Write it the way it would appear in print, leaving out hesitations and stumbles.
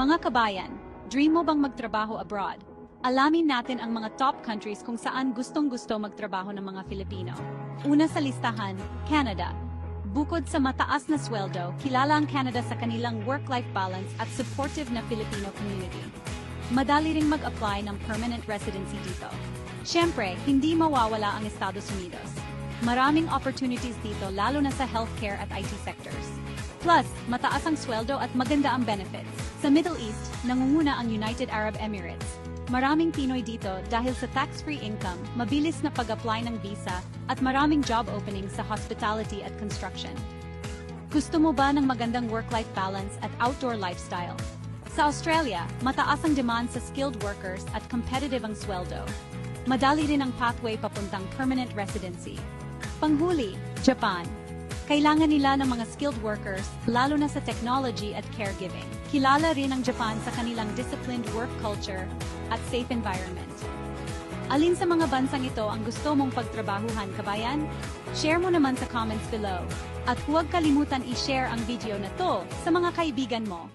Mga kabayan, dream mo bang magtrabaho abroad? Alamin natin ang mga top countries kung saan gustong-gusto magtrabaho ng mga Filipino. Una sa listahan, Canada. Bukod sa mataas na sweldo, kilala ang Canada sa kanilang work-life balance at supportive na Filipino community. Madali ring mag-apply ng permanent residency dito. Siyempre, hindi mawawala ang Estados Unidos. Maraming opportunities dito lalo na sa healthcare at IT sectors. Plus, mataas ang sweldo at maganda ang benefits. Sa Middle East, nangunguna ang United Arab Emirates. Maraming Pinoy dito dahil sa tax-free income, mabilis na pag-apply ng visa, at maraming job openings sa hospitality at construction. Gusto mo ba ng magandang work-life balance at outdoor lifestyle? Sa Australia, mataas ang demand sa skilled workers at competitive ang sweldo. Madali rin ang pathway papuntang permanent residency. Panghuli, Japan. Kailangan nila ng mga skilled workers, lalo na sa technology at caregiving. Kilala rin ang Japan sa kanilang disciplined work culture at safe environment. Alin sa mga bansang ito ang gusto mong pagtrabahuhan, kabayan? Share mo naman sa comments below. At huwag kalimutan i-share ang video na to sa mga kaibigan mo.